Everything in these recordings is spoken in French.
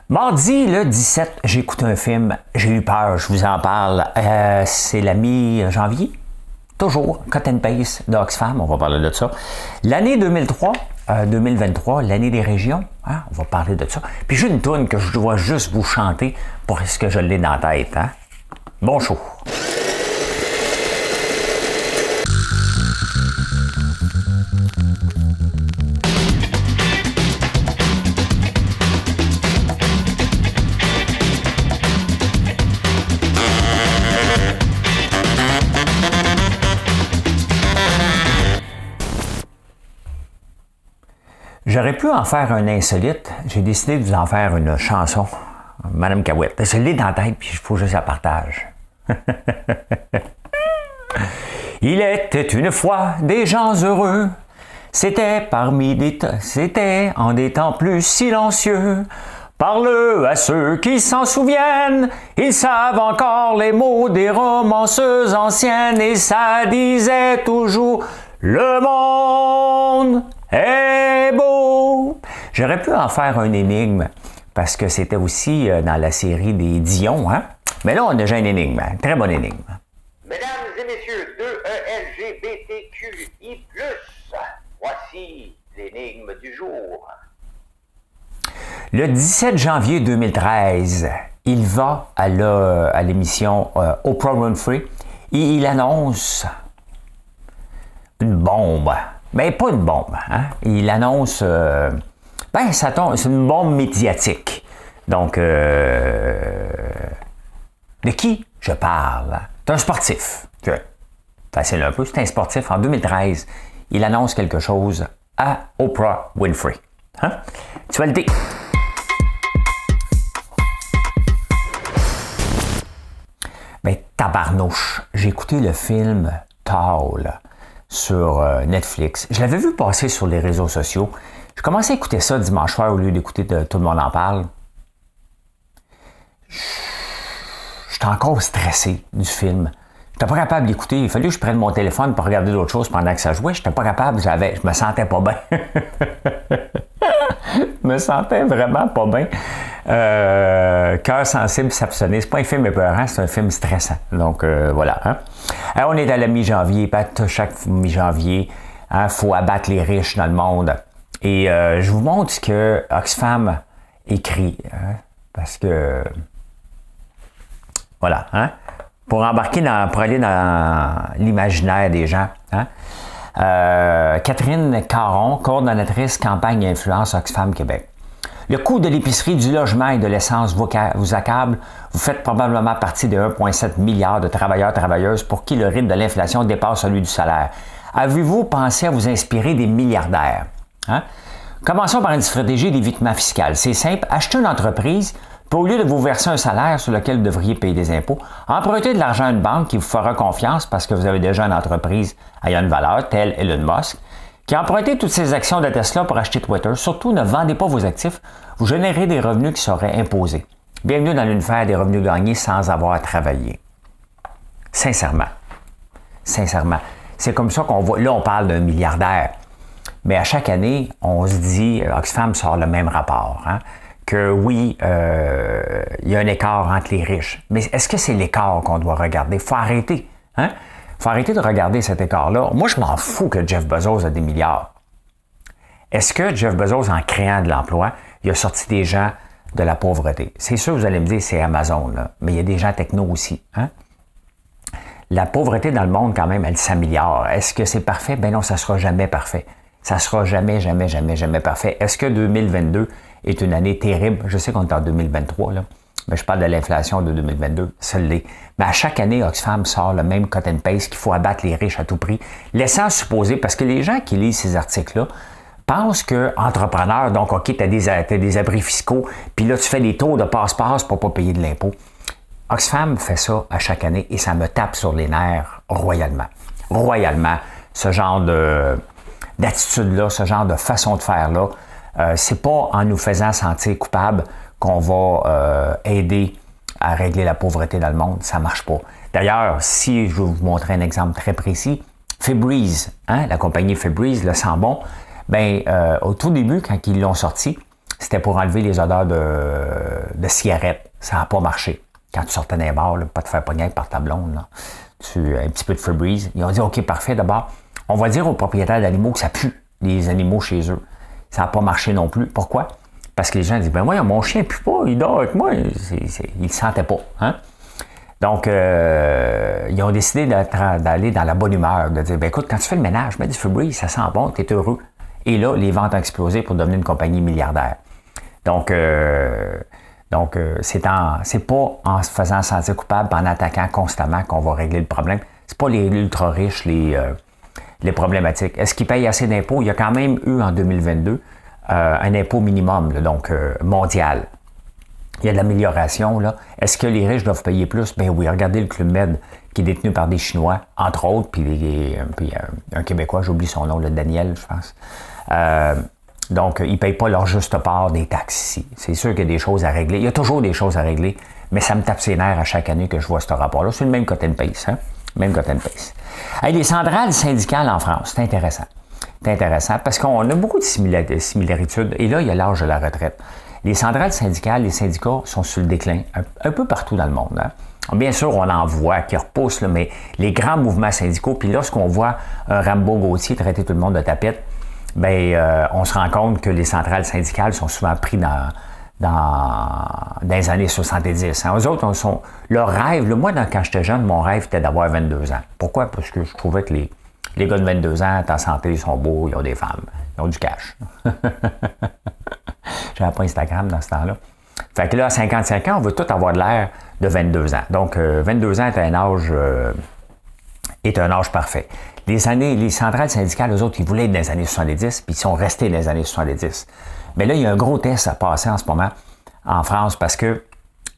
Mardi, le 17, j'ai écouté un film, j'ai eu peur, je vous en parle. C'est la mi-janvier. Toujours, Cut and Paste d'Oxfam, on va parler de ça. L'année 2023, l'année des régions, hein, on va parler de ça. Puis j'ai une toune que je dois juste vous chanter pour ce que je l'ai dans la tête. Hein. Bon show! J'aurais pu en faire un insolite. J'ai décidé de vous en faire une chanson. Madame Cahouette. Je l'ai dans la tête, puis il faut juste la partage. Il était une fois des gens heureux. C'était en des temps plus silencieux. Parle à ceux qui s'en souviennent. Ils savent encore les mots des romanceuses anciennes. Et ça disait toujours le monde est beau. J'aurais pu en faire un énigme, parce que c'était aussi dans la série des Dion, hein? Mais là, on a déjà une énigme, hein? Très bonne énigme. Mesdames et messieurs, 2ELGBTQI+, voici l'énigme du jour. Le 17 janvier 2013, il va à l'émission Oprah Winfrey et il annonce une bombe. Ben, pas une bombe, hein? Il annonce... c'est une bombe médiatique. Donc, de qui je parle? C'est un sportif. Facile un peu, c'est un sportif. En 2013, il annonce quelque chose à Oprah Winfrey. Hein? Actualité. Ben, tabarnouche. J'ai écouté le film Tall sur Netflix. Je l'avais vu passer sur les réseaux sociaux. Je commençais à écouter ça dimanche soir au lieu d'écouter Tout le monde en parle. J'étais encore stressé du film. J'étais pas capable d'écouter. Il fallait que je prenne mon téléphone pour regarder d'autres choses pendant que ça jouait. J'étais pas capable. Je me sentais pas bien. Je me sentais vraiment pas bien. Cœur sensible, s'abstenir. C'est pas un film épeurant, c'est un film stressant. Donc, voilà. Hein? Alors, on est à la mi-janvier. Chaque mi-janvier, il faut abattre les riches dans le monde. Et je vous montre ce que Oxfam écrit. Hein? Parce que... Voilà. Hein? Pour aller dans l'imaginaire des gens. Hein? Catherine Caron, coordonnatrice campagne influence Oxfam Québec. Le coût de l'épicerie, du logement et de l'essence vous accable. Vous faites probablement partie des 1,7 milliard de travailleurs-travailleuses pour qui le rythme de l'inflation dépasse celui du salaire. Avez-vous pensé à vous inspirer des milliardaires? Hein? Commençons par une stratégie d'évitement fiscal. C'est simple, achetez une entreprise, puis au lieu de vous verser un salaire sur lequel vous devriez payer des impôts, empruntez de l'argent à une banque qui vous fera confiance parce que vous avez déjà une entreprise ayant une valeur, telle Elon Musk, qui a emprunté toutes ses actions de Tesla pour acheter Twitter. Surtout, ne vendez pas vos actifs, vous générez des revenus qui seraient imposés. Bienvenue dans l'univers des revenus gagnés sans avoir à travailler. Sincèrement. C'est comme ça qu'on voit. Là, on parle d'un milliardaire. Mais à chaque année, on se dit, Oxfam sort le même rapport, hein, que oui, il y a un écart entre les riches. Mais est-ce que c'est l'écart qu'on doit regarder? Il faut arrêter. Hein? Il faut arrêter de regarder cet écart-là. Moi, je m'en fous que Jeff Bezos a des milliards. Est-ce que Jeff Bezos, en créant de l'emploi, il a sorti des gens de la pauvreté? C'est sûr, vous allez me dire, c'est Amazon, là. Mais il y a des gens techno aussi. Hein? La pauvreté dans le monde, quand même, elle s'améliore. Est-ce que c'est parfait? Ben non, ça ne sera jamais parfait. Ça ne sera jamais parfait. Est-ce que 2022 est une année terrible? Je sais qu'on est en 2023, là. Mais je parle de l'inflation de 2022, ça l'est. Mais à chaque année, Oxfam sort le même cut and paste qu'il faut abattre les riches à tout prix, laissant supposer, parce que les gens qui lisent ces articles-là pensent que entrepreneur, donc OK, tu as des abris fiscaux, puis là, tu fais des tours de passe-passe pour ne pas payer de l'impôt. Oxfam fait ça à chaque année et ça me tape sur les nerfs royalement. Royalement, ce genre d'attitude-là, ce genre de façon de faire-là, c'est pas en nous faisant sentir coupables qu'on va aider à régler la pauvreté dans le monde. Ça marche pas. D'ailleurs, si je vais vous montrer un exemple très précis, Febreze, hein, la compagnie Febreze, le Sambon, au tout début, quand ils l'ont sorti, c'était pour enlever les odeurs de cigarettes. Ça n'a pas marché. Quand tu sortais d'un bar, là, pas te faire pogner par ta blonde, là. Un petit peu de Febreze. Ils ont dit, OK, parfait, d'abord, on va dire aux propriétaires d'animaux que ça pue, les animaux chez eux. Ça n'a pas marché non plus. Pourquoi? Parce que les gens disent, ben moi, mon chien ne pue pas, il dort avec moi. Il ne le sentait pas. Hein? Donc, ils ont décidé d'aller dans la bonne humeur, de dire, ben écoute, quand tu fais le ménage, mets du Febreze, ça sent bon, tu es heureux. Et là, les ventes ont explosé pour devenir une compagnie milliardaire. Donc, c'est pas en se faisant sentir coupable, en attaquant constamment qu'on va régler le problème. C'est pas les ultra riches, les problématiques. Est-ce qu'ils payent assez d'impôts? Il y a quand même eu en 2022 un impôt minimum, là, donc mondial. Il y a de l'amélioration, là. Est-ce que les riches doivent payer plus? Ben oui, regardez le Club Med qui est détenu par des Chinois, entre autres, puis un Québécois, j'oublie son nom, le Daniel, je pense. Donc, ils ne payent pas leur juste part des taxes ici. C'est sûr qu'il y a des choses à régler. Il y a toujours des choses à régler, mais ça me tape ses nerfs à chaque année que je vois ce rapport-là. C'est le même cut and paste, hein? Même cut and paste. Hey, les centrales syndicales en France, c'est intéressant. C'est intéressant parce qu'on a beaucoup de similitudes. Et là, il y a l'âge de la retraite. Les centrales syndicales, les syndicats sont sur le déclin un peu partout dans le monde. Hein? Bien sûr, on en voit qui repoussent, là, mais les grands mouvements syndicaux, puis lorsqu'on voit un Rambo Gauthier traiter tout le monde de tapette, on se rend compte que les centrales syndicales sont souvent pris dans les années 70. Hein. Eux autres, leur rêve, là, moi, quand j'étais jeune, mon rêve était d'avoir 22 ans. Pourquoi? Parce que je trouvais que les gars de 22 ans, en santé, ils sont beaux, ils ont des femmes, ils ont du cash. J'avais pas Instagram dans ce temps-là. Fait que là, à 55 ans, on veut tout avoir de l'air de 22 ans. Donc, 22 ans est un âge parfait. Les centrales syndicales, eux autres, ils voulaient être dans les années 70, puis ils sont restés dans les années 70. Mais là, il y a un gros test à passer en ce moment en France parce que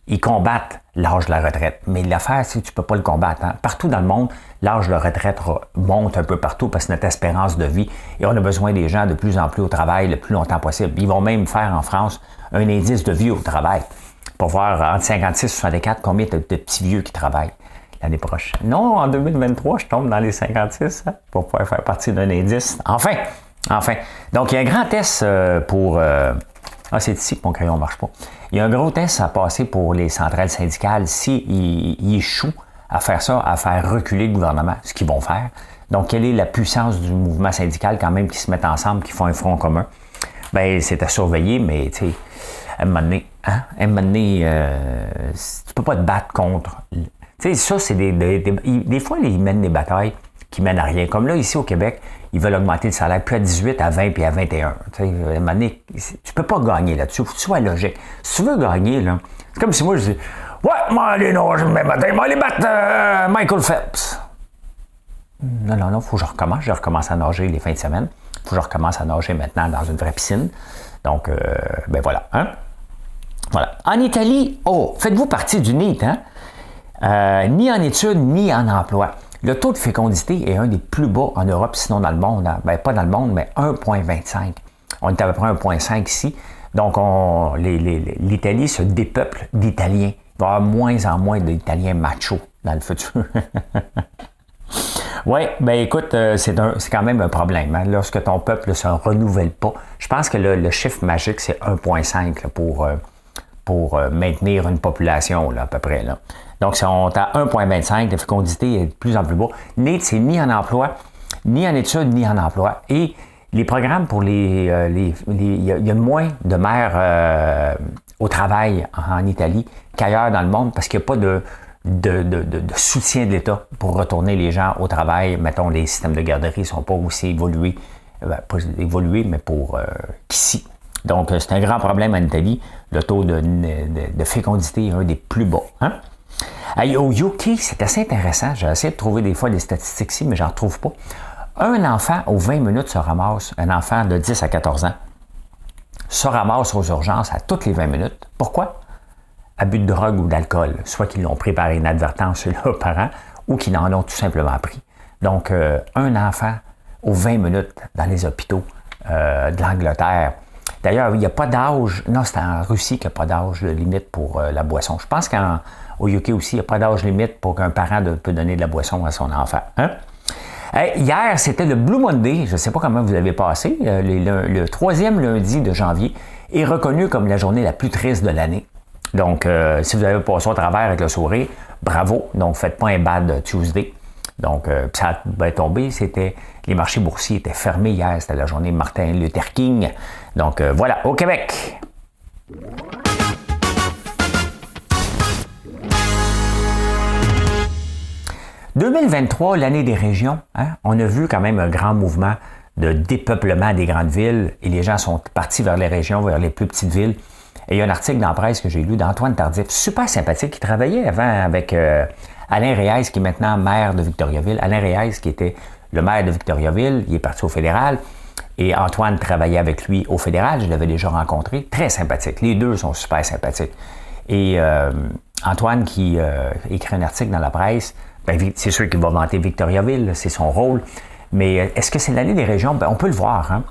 ils combattent l'âge de la retraite. Mais l'affaire, c'est que tu ne peux pas le combattre. Hein. Partout dans le monde, l'âge de la retraite monte un peu partout parce que notre espérance de vie, et on a besoin des gens de plus en plus au travail le plus longtemps possible. Ils vont même faire en France un indice de vie au travail pour voir entre 56 et 64 combien de petits vieux qui travaillent l'année prochaine. Non, en 2023, je tombe dans les 56 hein, pour pouvoir faire partie d'un indice. Enfin! Donc, il y a un grand test pour... c'est ici que mon crayon ne marche pas. Il y a un gros test à passer pour les centrales syndicales s'ils échouent à faire ça, à faire reculer le gouvernement, ce qu'ils vont faire. Donc, quelle est la puissance du mouvement syndical quand même qui se mettent ensemble, qui font un front commun? Bien, c'est à surveiller, mais tu sais, à un moment donné, tu peux pas te battre contre. Tu sais, ça, c'est des fois, ils mènent des batailles qui mènent à rien. Comme là, ici au Québec, ils veulent augmenter le salaire plus à 18, à 20 puis à 21. Tu sais, à un moment donné, tu peux pas gagner là-dessus. Il faut que tu sois logique. Si tu veux gagner, là, c'est comme si moi, je dis « Ouais, moi, allez, non, je me mets matin, moi, aller battre Michael Phelps. » Non, faut que je recommence. Je recommence à nager les fins de semaine. Faut que je recommence à nager maintenant dans une vraie piscine. Donc, voilà. Hein? Voilà. En Italie, faites-vous partie du NEET, hein? Ni en études, ni en emploi. Le taux de fécondité est un des plus bas en Europe, sinon dans le monde. Hein? Pas dans le monde, mais 1,25. On est à peu près 1,5 ici. Donc, l'Italie se dépeuple d'Italiens. Il va y avoir moins en moins d'Italiens machos dans le futur. Oui, écoute, c'est quand même un problème. Hein? Lorsque ton peuple ne se renouvelle pas, je pense que le chiffre magique, c'est 1,5 pour maintenir une population, là, à peu près. Là. Donc, si on est à 1,25, la fécondité est de plus en plus bas. C'est ni en emploi, ni en études, ni en emploi. Et les programmes pour il y a moins de mères au travail en Italie qu'ailleurs dans le monde parce qu'il n'y a pas de soutien de l'État pour retourner les gens au travail. Mettons, les systèmes de garderie ne sont pas aussi évolués, pas évolués, mais pour qu'ici. Donc, c'est un grand problème en Italie. Le taux de fécondité est un des plus bas. Hein? Au UK, c'est assez intéressant. J'ai essayé de trouver des fois des statistiques ici, mais j'en trouve pas. Un enfant aux 20 minutes se ramasse, un enfant de 10 à 14 ans, se ramasse aux urgences à toutes les 20 minutes. Pourquoi? Abus de drogue ou d'alcool, soit qu'ils l'ont pris par inadvertance chez leurs parents ou qu'ils en ont tout simplement pris. Donc, un enfant aux 20 minutes dans les hôpitaux de l'Angleterre. D'ailleurs, il n'y a pas d'âge. Non, c'est en Russie qu'il n'y a pas d'âge limite pour la boisson. Je pense qu'au UK aussi, il n'y a pas d'âge limite pour qu'un parent peut donner de la boisson à son enfant. Hein? Hier, c'était le Blue Monday. Je ne sais pas comment vous avez passé. Le troisième lundi de janvier. est reconnue comme la journée la plus triste de l'année. Donc, si vous avez passé au travers avec le sourire, bravo. Donc, faites pas un bad Tuesday. Donc, ça a tombé, les marchés boursiers étaient fermés hier, c'était la journée Martin Luther King. Donc, voilà, au Québec. « 2023, l'année des régions, hein? On a vu quand même un grand mouvement de dépeuplement des grandes villes et les gens sont partis vers les régions, vers les plus petites villes. Et il y a un article dans la presse que j'ai lu d'Antoine Tardif, super sympathique, qui travaillait avant avec Alain Reyes, qui est maintenant maire de Victoriaville. Alain Reyes, qui était le maire de Victoriaville, il est parti au fédéral. Et Antoine travaillait avec lui au fédéral, je l'avais déjà rencontré. Très sympathique. Les deux sont super sympathiques. Et Antoine, qui écrit un article dans la presse, ben, c'est sûr qu'il va vanter Victoriaville, c'est son rôle. Mais est-ce que c'est l'année des régions? Ben, on peut le voir. Hein?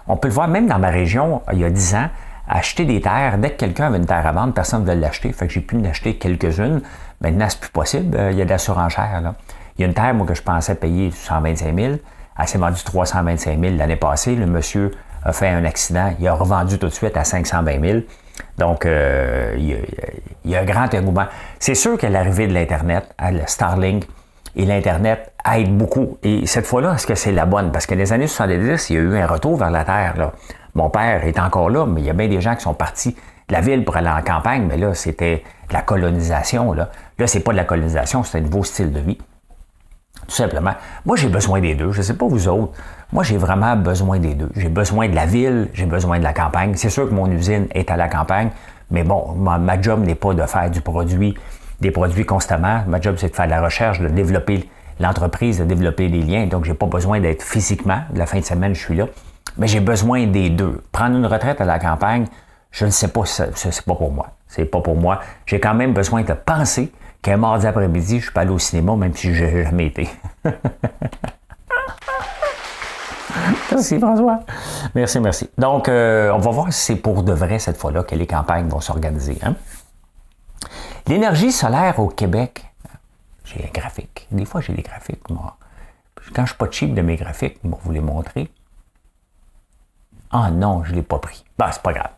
On peut le voir même dans ma région, il y a 10 ans, acheter des terres. Dès que quelqu'un avait une terre à vendre, personne ne veut l'acheter. Fait que j'ai pu en acheter quelques-unes. Maintenant, c'est plus possible. Il y a de la surenchère. Là. Il y a une terre, moi, que je pensais payer 125 000. Elle s'est vendue 325 000 l'année passée. Le monsieur a fait un accident. Il a revendu tout de suite à 520 000. Donc, il y a un grand engouement. C'est sûr que l'arrivée de l'Internet, le Starlink et l'Internet aident beaucoup. Et cette fois-là, est-ce que c'est la bonne? Parce que les années 70, il y a eu un retour vers la Terre. Là. Mon père est encore là, mais il y a bien des gens qui sont partis de la ville pour aller en campagne. Mais là, c'était de la colonisation. Là, c'est pas de la colonisation, c'est un nouveau style de vie. Tout simplement. Moi, j'ai besoin des deux. Je ne sais pas vous autres. Moi, j'ai vraiment besoin des deux. J'ai besoin de la ville, j'ai besoin de la campagne. C'est sûr que mon usine est à la campagne, mais bon, ma job n'est pas de faire des produits constamment. Ma job, c'est de faire de la recherche, de développer l'entreprise, de développer les liens. Donc, j'ai pas besoin d'être physiquement. La fin de semaine, je suis là. Mais j'ai besoin des deux. Prendre une retraite à la campagne, je ne sais pas, c'est pas pour moi. C'est pas pour moi. J'ai quand même besoin de penser qu'un mardi après-midi, je peux aller au cinéma, même si je n'ai jamais été. Merci, François. Merci. Donc, on va voir si c'est pour de vrai cette fois-là que les campagnes vont s'organiser. Hein? L'énergie solaire au Québec. J'ai un graphique. Des fois, j'ai des graphiques, moi. Quand je ne suis pas cheap de mes graphiques, je vais vous les montrer. Ah non, je ne l'ai pas pris. Ben, c'est pas grave.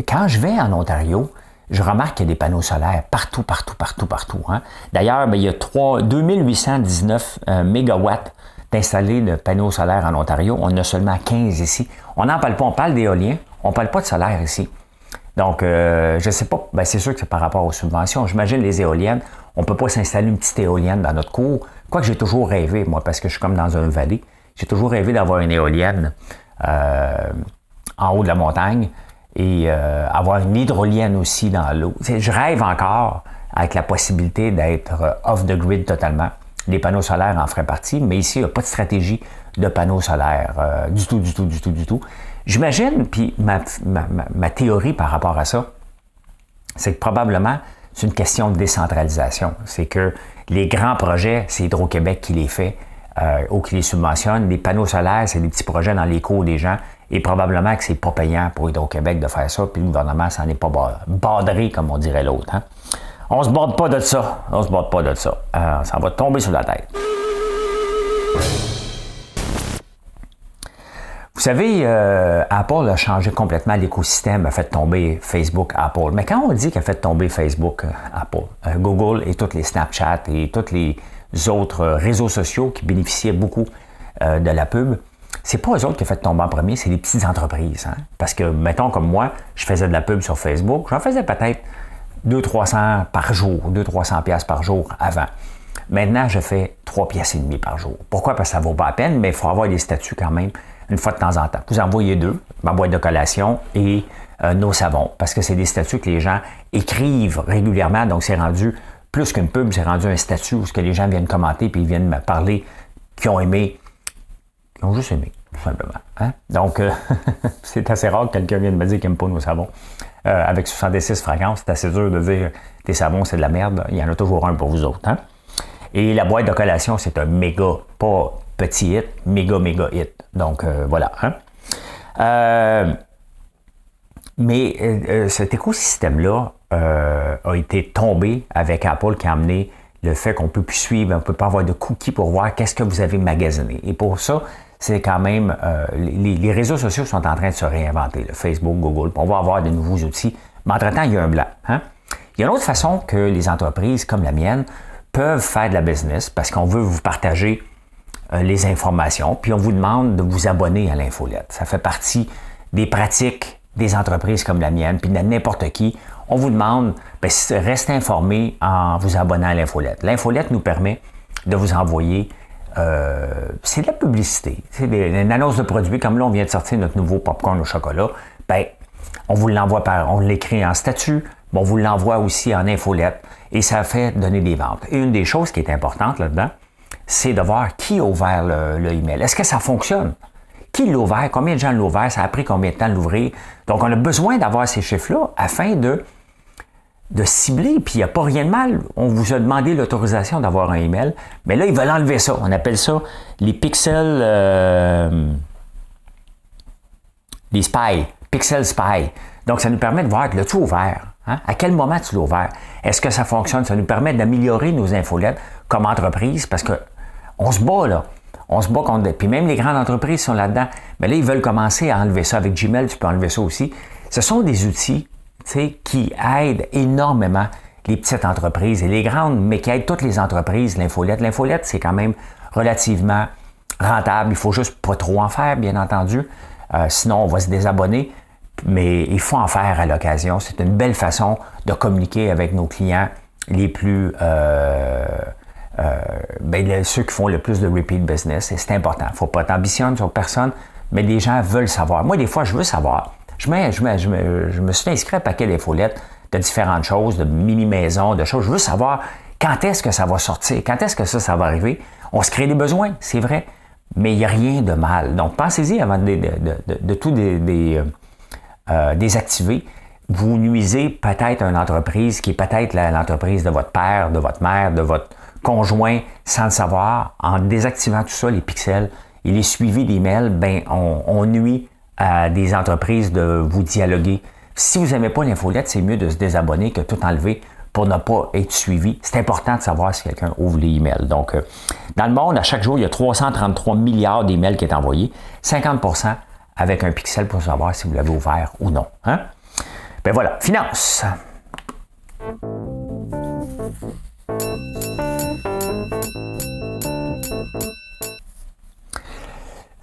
Quand je vais en Ontario, je remarque qu'il y a des panneaux solaires partout. Hein? D'ailleurs, ben, il y a 2819 mégawatts d'installés de panneaux solaires en Ontario. On en a seulement 15 ici. On n'en parle pas, on parle d'éolien. On ne parle pas de solaire ici. Donc, je ne sais pas, ben, c'est sûr que c'est par rapport aux subventions. J'imagine les éoliennes, on ne peut pas s'installer une petite éolienne dans notre cour. Quoique j'ai toujours rêvé, moi, parce que je suis comme dans un vallée. J'ai toujours rêvé d'avoir une éolienne en haut de la montagne. Et avoir une hydrolienne aussi dans l'eau. Je rêve encore avec la possibilité d'être off the grid totalement. Les panneaux solaires en feraient partie, mais ici, il n'y a pas de stratégie de panneaux solaires du tout. J'imagine, puis ma théorie par rapport à ça, c'est que probablement, c'est une question de décentralisation. C'est que les grands projets, c'est Hydro-Québec qui les fait ou qui les subventionne. Les panneaux solaires, c'est des petits projets dans les cours des gens. Et probablement que c'est pas payant pour Hydro-Québec de faire ça, puis le gouvernement s'en est pas badré, comme on dirait l'autre. Hein? On se borde pas de ça. Ça va tomber sur la tête. Vous savez, Apple a changé complètement l'écosystème, a fait tomber Facebook, Apple. Mais quand on dit qu'elle a fait tomber Facebook, Apple, Google et tous les Snapchat et tous les autres réseaux sociaux qui bénéficiaient beaucoup de la pub, c'est pas eux autres qui ont fait tomber en premier, c'est les petites entreprises. Hein? Parce que, mettons comme moi, je faisais de la pub sur Facebook, j'en faisais peut-être 200-300 par jour, 200-300 piastres par jour avant. Maintenant, je fais 3 piastres et demi par jour. Pourquoi? Parce que ça ne vaut pas la peine, mais il faut avoir des statuts quand même, une fois de temps en temps. Vous en voyez 2, ma boîte de collation et nos savons, parce que c'est des statuts que les gens écrivent régulièrement, donc c'est rendu plus qu'une pub, c'est rendu un statut où les gens viennent commenter puis ils viennent me parler, qui ont aimé, qui ont juste aimé, tout simplement. Hein? Donc, c'est assez rare que quelqu'un vienne me dire qu'il n'aime pas nos savons. Avec 66 fragrances, c'est assez dur de dire tes savons, c'est de la merde. Il y en a toujours un pour vous autres. Hein? Et la boîte de collation, c'est un méga, pas petit hit, méga hit. Donc, voilà. Hein? Mais cet écosystème-là a été tombé avec Apple qui a amené le fait qu'on ne peut plus suivre, on ne peut pas avoir de cookies pour voir qu'est-ce que vous avez magasiné. Et pour ça, c'est quand même... les réseaux sociaux sont en train de se réinventer, là, Facebook, Google, on va avoir de nouveaux outils, mais entre-temps, il y a un blanc. Hein? Il y a une autre façon que les entreprises comme la mienne peuvent faire de la business parce qu'on veut vous partager les informations, puis on vous demande de vous abonner à l'infolette. Ça fait partie des pratiques des entreprises comme la mienne, puis de n'importe qui. On vous demande, restez informé en vous abonnant à l'infolette. L'infolette nous permet de vous envoyer, c'est de la publicité, c'est une annonce de produit, comme là on vient de sortir notre nouveau popcorn au chocolat, on vous l'envoie on l'écrit en statut, on vous l'envoie aussi en infolette, et ça fait donner des ventes. Et une des choses qui est importante là-dedans, c'est de voir qui a ouvert le email. Est-ce que ça fonctionne? Qui l'a ouvert? Combien de gens l'ont ouvert? Ça a pris combien de temps de l'ouvrir? Donc, on a besoin d'avoir ces chiffres-là afin de cibler. Puis, il n'y a pas rien de mal. On vous a demandé l'autorisation d'avoir un email. Mais là, ils veulent enlever ça. On appelle ça les pixels... les spies. Pixel spy. Donc, ça nous permet de voir que l'as-tu ouvert? Hein? À quel moment tu l'as ouvert? Est-ce que ça fonctionne? Ça nous permet d'améliorer nos infolettes comme entreprise parce que on se bat, là. On se bat contre... Puis même les grandes entreprises sont là-dedans. Mais là, ils veulent commencer à enlever ça. Avec Gmail, tu peux enlever ça aussi. Ce sont des outils, tu sais, qui aident énormément les petites entreprises et les grandes, mais qui aident toutes les entreprises, l'infolette. L'infolette, c'est quand même relativement rentable. Il faut juste pas trop en faire, bien entendu. Sinon, on va se désabonner. Mais il faut en faire à l'occasion. C'est une belle façon de communiquer avec nos clients les plus... ceux qui font le plus de repeat business, et c'est important. Il ne faut pas t'ambitionner sur personne, mais les gens veulent savoir. Moi, des fois, je veux savoir. Je me suis inscrit à un paquet d'infolettes de différentes choses, de mini-maisons, de choses. Je veux savoir quand est-ce que ça va sortir, quand est-ce que ça va arriver. On se crée des besoins, c'est vrai, mais il n'y a rien de mal. Donc, pensez-y avant de tout désactiver. Vous nuisez peut-être à une entreprise qui est peut-être l'entreprise de votre père, de votre mère, de votre conjoint, sans le savoir. En désactivant tout ça, les pixels et les suivis d'emails, on nuit à des entreprises de vous dialoguer. Si vous n'aimez pas l'infolette, c'est mieux de se désabonner que tout enlever pour ne pas être suivi. C'est important de savoir si quelqu'un ouvre les emails. Donc, dans le monde, à chaque jour, il y a 333 milliards d'emails qui est envoyés. 50% avec un pixel pour savoir si vous l'avez ouvert ou non. Hein? Ben voilà, finance.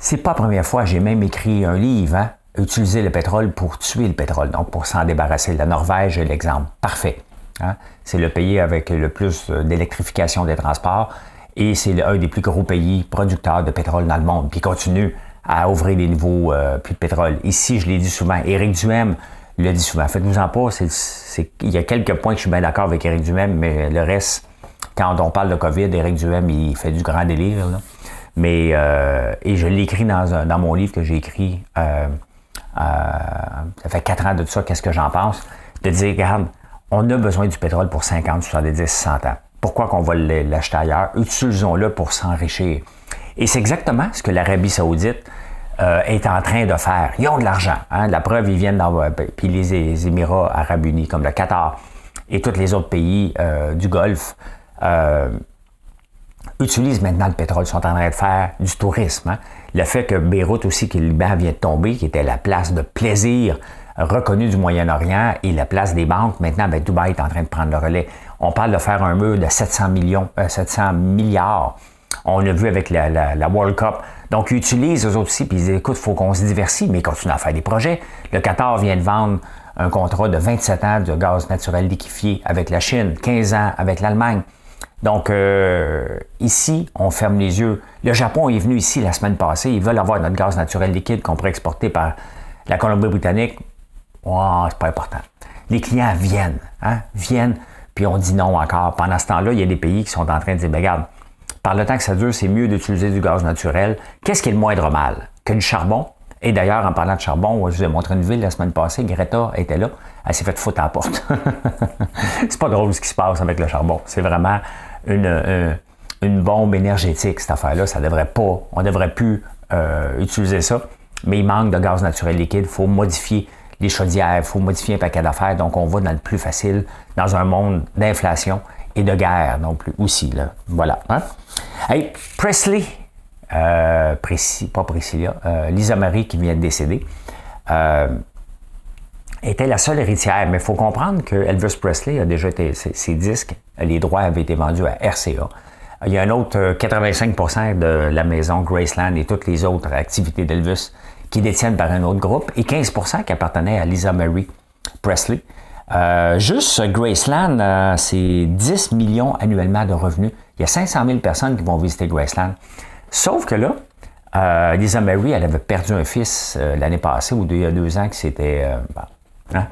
C'est pas la première fois, j'ai même écrit un livre, hein? Utiliser le pétrole pour tuer le pétrole, donc pour s'en débarrasser. La Norvège est l'exemple parfait. Hein? C'est le pays avec le plus d'électrification des transports et c'est un des plus gros pays producteurs de pétrole dans le monde. Puis il continue à ouvrir des nouveaux puits de pétrole. Ici, je l'ai dit souvent, Éric Duhem le dit souvent. Faites-vous-en pas, il y a quelques points que je suis bien d'accord avec Éric Duhem, mais le reste, quand on parle de COVID, Éric Duhem, il fait du grand délire. Là. Mais, et je l'ai écrit dans mon livre que j'ai écrit, ça fait 4 ans de ça, qu'est-ce que j'en pense, de dire, regarde, on a besoin du pétrole pour 50, 70, 100 ans. Pourquoi qu'on va l'acheter ailleurs? Utilisons-le pour s'enrichir. Et c'est exactement ce que l'Arabie Saoudite est en train de faire. Ils ont de l'argent. Hein? La preuve, ils viennent puis les Émirats arabes unis, comme le Qatar et tous les autres pays du Golfe, utilisent maintenant le pétrole. Ils sont en train de faire du tourisme. Hein? Le fait que Beyrouth aussi, que le Liban vient de tomber, qui était la place de plaisir reconnue du Moyen-Orient et la place des banques, maintenant, Dubaï est en train de prendre le relais. On parle de faire un mur de 700 milliards. On l'a vu avec la World Cup. Donc, ils utilisent eux aussi, puis ils disent, écoute, il faut qu'on se diversifie, mais ils continuent à faire des projets. Le Qatar vient de vendre un contrat de 27 ans de gaz naturel liquéfié avec la Chine, 15 ans avec l'Allemagne. Donc, ici, on ferme les yeux. Le Japon est venu ici la semaine passée. Ils veulent avoir notre gaz naturel liquide qu'on pourrait exporter par la Colombie-Britannique. Oh, c'est pas important. Les clients viennent, puis on dit non encore. Pendant ce temps-là, il y a des pays qui sont en train de dire, regarde, par le temps que ça dure, c'est mieux d'utiliser du gaz naturel. Qu'est-ce qui est le moindre mal? Que du charbon. Et d'ailleurs, en parlant de charbon, je vous ai montré une ville la semaine passée, Greta était là, elle s'est fait foutre à la porte. C'est pas drôle ce qui se passe avec le charbon. C'est vraiment une bombe énergétique, cette affaire-là. On devrait plus utiliser ça, mais il manque de gaz naturel liquide. Il faut modifier les chaudières, il faut modifier un paquet d'affaires. Donc, on va dans le plus facile, dans un monde d'inflation et de guerre non plus aussi. Là. Voilà. Hein? Hey, Presley pas Priscilla, Lisa Marie qui vient de décéder, était la seule héritière. Mais il faut comprendre que Elvis Presley a déjà été, ses disques, les droits avaient été vendus à RCA. Il y a un autre 85% de la maison Graceland et toutes les autres activités d'Elvis qui détiennent par un autre groupe et 15% qui appartenaient à Lisa Marie Presley. Juste Graceland, c'est 10 millions annuellement de revenus. Il y a 500 000 personnes qui vont visiter Graceland. Sauf que là, Lisa Marie, elle avait perdu un fils l'année passée ou il y a 2 ans que c'était... hein?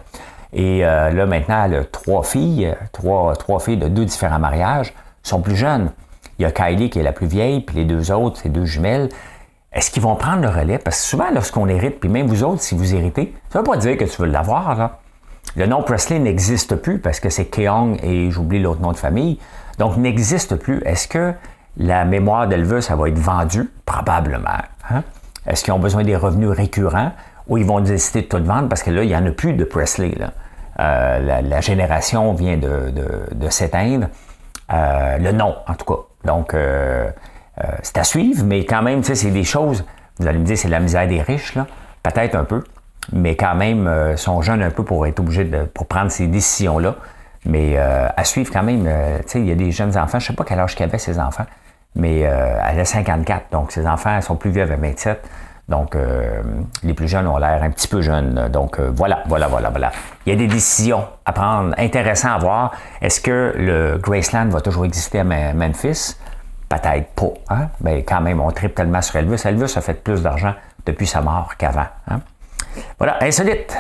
Et là, maintenant, elle a 3 filles, trois filles de 2 différents mariages, sont plus jeunes. Il y a Kylie qui est la plus vieille, puis les 2 autres, c'est 2 jumelles. Est-ce qu'ils vont prendre le relais? Parce que souvent, lorsqu'on hérite, puis même vous autres, si vous héritez, ça ne veut pas dire que tu veux l'avoir, là. Le nom Presley n'existe plus parce que c'est Keong et j'oublie l'autre nom de famille. Donc, n'existe plus. Est-ce que la mémoire d'Elvis, ça va être vendue? Probablement. Hein? Est-ce qu'ils ont besoin des revenus récurrents ou ils vont décider de tout vendre? Parce que là, il n'y en a plus de Presley, là. La génération vient de s'éteindre. Le nom, en tout cas. Donc, c'est à suivre, mais quand même, tu sais, c'est des choses, vous allez me dire, c'est la misère des riches, là, peut-être un peu, mais quand même, sont jeunes un peu pour être obligés pour prendre ces décisions-là. Mais à suivre quand même, tu sais, il y a des jeunes enfants, je ne sais pas quel âge qu'avaient ces enfants, mais elle a 54, donc ses enfants sont plus vieux, avec 27. Donc, les plus jeunes ont l'air un petit peu jeunes. Donc, voilà. Il y a des décisions à prendre, intéressantes à voir. Est-ce que le Graceland va toujours exister à Memphis? Peut-être pas. Hein? Mais quand même, on tripe tellement sur Elvis. Elvis a fait plus d'argent depuis sa mort qu'avant. Hein? Voilà, insolite.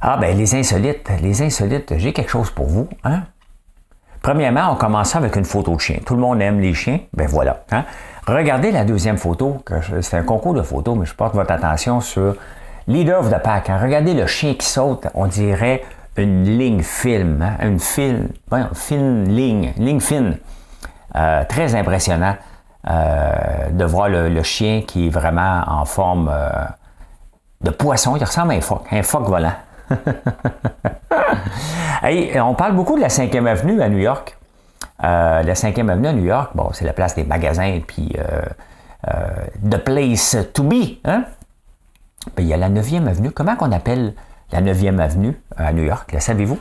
Ah, ben les insolites, j'ai quelque chose pour vous. Hein? Premièrement, on commence avec une photo de chien. Tout le monde aime les chiens. Ben voilà. Hein? Regardez la deuxième photo. C'est un concours de photos, mais je porte votre attention sur Leader of the Pack. Hein? Regardez le chien qui saute. On dirait une ligne film. Hein? Ligne fine. Très impressionnant de voir le chien qui est vraiment en forme de poisson. Il ressemble à un phoque volant. Hey, on parle beaucoup de la 5e avenue à New York. La 5e avenue à New York, bon, c'est la place des magasins, puis the place to be. Hein? Puis il y a la 9e avenue. Comment qu'on appelle la 9e avenue à New York? Le savez-vous?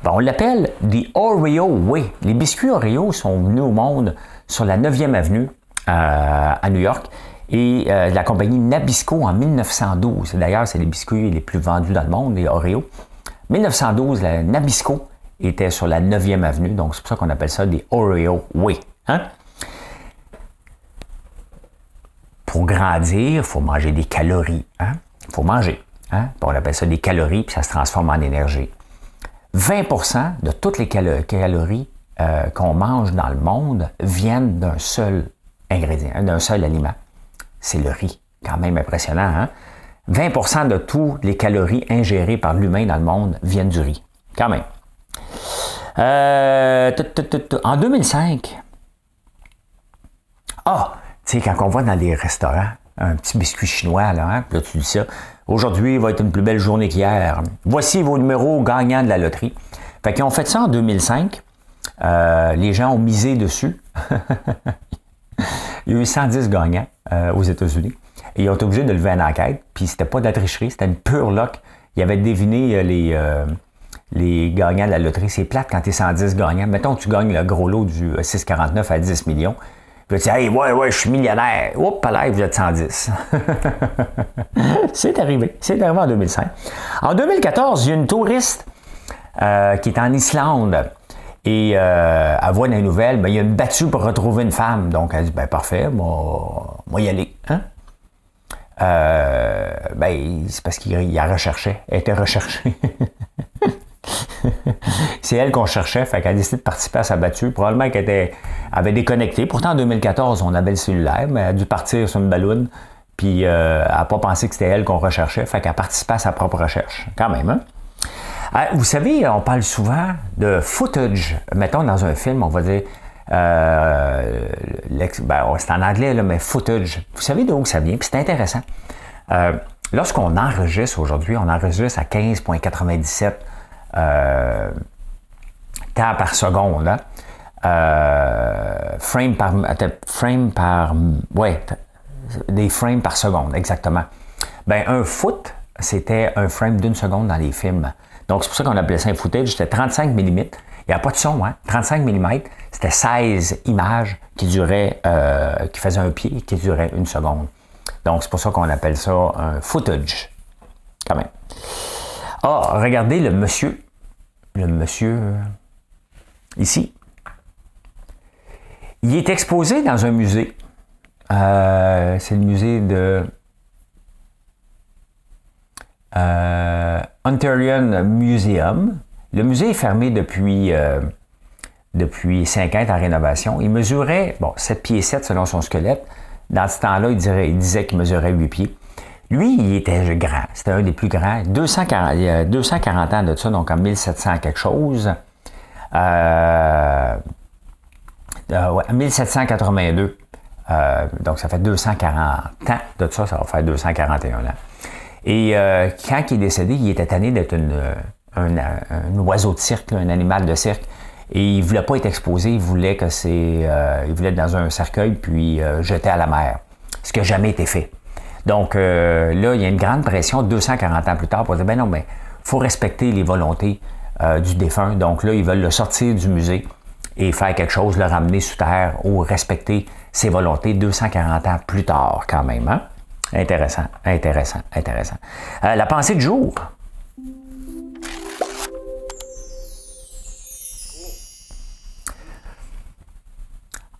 Bon, on l'appelle The Oreo Way. Les biscuits Oreo sont venus au monde sur la 9e avenue à New York. Et la compagnie Nabisco en 1912. D'ailleurs, c'est les biscuits les plus vendus dans le monde, les Oreo. 1912, la Nabisco était sur la 9e avenue, donc c'est pour ça qu'on appelle ça des Oreo Way. Hein? Pour grandir, il faut manger des calories. Hein? Il faut manger. Hein? On appelle ça des calories, puis ça se transforme en énergie. 20% de toutes les calories qu'on mange dans le monde viennent d'un seul ingrédient, d'un seul aliment. C'est le riz. Quand même impressionnant, hein? 20% de toutes les calories ingérées par l'humain dans le monde viennent du riz. Quand même. En 2005, tu sais, quand on va dans les restaurants, un petit biscuit chinois, là, hein, puis là, tu dis ça, aujourd'hui va être une plus belle journée qu'hier. Voici vos numéros gagnants de la loterie. Fait qu'ils ont fait ça en 2005. Les gens ont misé dessus. Il y a eu 110 gagnants aux États-Unis. Et ils ont été obligés de lever une enquête. Puis c'était pas de la tricherie, c'était une pure luck. Ils avaient deviné les gagnants de la loterie. C'est plate quand tu es 110 gagnants. Mettons que tu gagnes le gros lot du 6,49 à 10 millions. Puis tu dis, hey, ouais, je suis millionnaire. Oups, là, vous êtes 110. C'est arrivé en 2005. En 2014, il y a une touriste qui est en Islande. Et elle voit dans les nouvelles, ben, il y a une battue pour retrouver une femme. Donc, elle dit, ben parfait, moi y aller. Hein? C'est parce qu'il la recherchait. Elle était recherchée. C'est elle qu'on cherchait, fait qu'elle a décidé de participer à sa battue. Probablement qu'elle avait déconnecté. Pourtant, en 2014, on avait le cellulaire, mais elle a dû partir sur une balloune. Puis, elle n'a pas pensé que c'était elle qu'on recherchait, fait qu'elle a participé à sa propre recherche. Quand même, hein? Vous savez, on parle souvent de footage. Mettons, dans un film, on va dire... c'est en anglais, là, mais footage. Vous savez d'où ça vient? Puis c'est intéressant. Lorsqu'on enregistre aujourd'hui, on enregistre à 15,97 temps par seconde. Hein? Des frames par seconde, exactement. Ben, un foot, c'était un frame d'une seconde dans les films. Donc, c'est pour ça qu'on appelait ça un footage. C'était 35 mm. Il n'y a pas de son, hein? 35 mm, c'était 16 images qui faisaient un pied qui durait une seconde. Donc, c'est pour ça qu'on appelle ça un footage. Quand même. Ah, regardez le monsieur. Le monsieur ici. Il est exposé dans un musée. C'est le musée de Ontario Museum. Le musée est fermé depuis 5 ans, est en rénovation. Il mesurait, 7 pieds 7 selon son squelette. Dans ce temps-là, il disait qu'il mesurait 8 pieds. Lui, il était grand. C'était un des plus grands. 240 ans de ça, donc en 1700 quelque chose. 1782. Donc, ça fait 240 ans de ça va faire 241 ans. Et quand il est décédé, il était tanné d'être un oiseau de cirque, un animal de cirque. Et il ne voulait pas être exposé, il voulait être dans un cercueil puis jeté à la mer. Ce qui n'a jamais été fait. Donc là, il y a une grande pression 240 ans plus tard pour dire, ben non, mais il faut respecter les volontés du défunt. Donc là, ils veulent le sortir du musée et faire quelque chose, le ramener sous terre ou respecter ses volontés 240 ans plus tard quand même. Hein? Intéressant. La pensée du jour.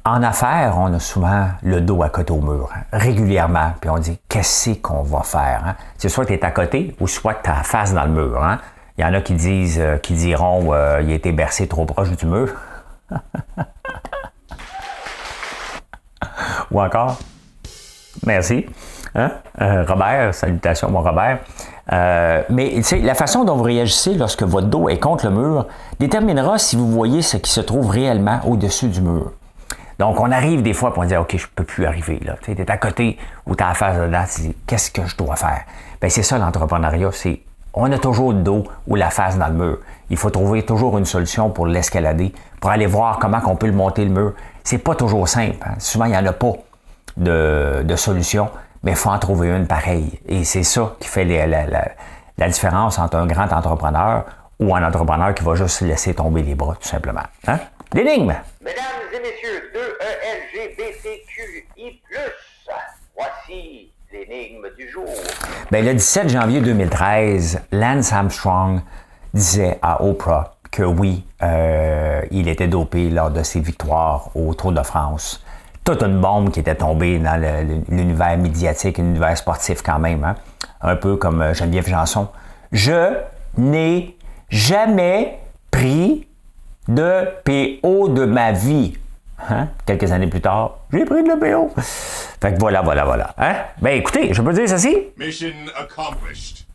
En affaires, on a souvent le dos à côté au mur, hein, régulièrement, puis on dit qu'est-ce qu'on va faire. Hein? C'est soit que tu es à côté ou soit que tu as la face dans le mur. Hein? Il y en a qui diront il a été bercé trop proche du mur. Ou encore, merci. Hein? Robert, salutations mon Robert. Mais tu sais, la façon dont vous réagissez lorsque votre dos est contre le mur déterminera si vous voyez ce qui se trouve réellement au-dessus du mur. Donc, on arrive des fois et on dit « OK, je ne peux plus arriver. » Tu es à côté ou tu as la face dedans, tu dis « Qu'est-ce que je dois faire? » Bien, c'est ça l'entrepreneuriat, on a toujours le dos ou la face dans le mur. Il faut trouver toujours une solution pour l'escalader, pour aller voir comment on peut le monter le mur. C'est pas toujours simple. Hein? Souvent, il n'y en a pas de solution, mais il faut en trouver une pareille. Et c'est ça qui fait la différence entre un grand entrepreneur ou un entrepreneur qui va juste laisser tomber les bras, tout simplement. Hein? L'énigme! Mesdames et messieurs, 2ELGBTQI+, voici l'énigme du jour. Bien, le 17 janvier 2013, Lance Armstrong disait à Oprah que oui, il était dopé lors de ses victoires au Tour de France. Toute une bombe qui était tombée dans l'univers médiatique, l'univers sportif quand même. Hein? Un peu comme Geneviève Janson. Je n'ai jamais pris de PO de ma vie. Hein? Quelques années plus tard, j'ai pris de l'EPO. Fait que voilà. Hein? Ben écoutez, je peux dire ceci. Mission accomplished.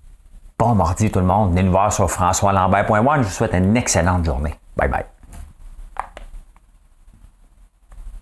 Bon mardi tout le monde. Venez nous voir sur françoislambert.one. Je vous souhaite une excellente journée. Bye bye.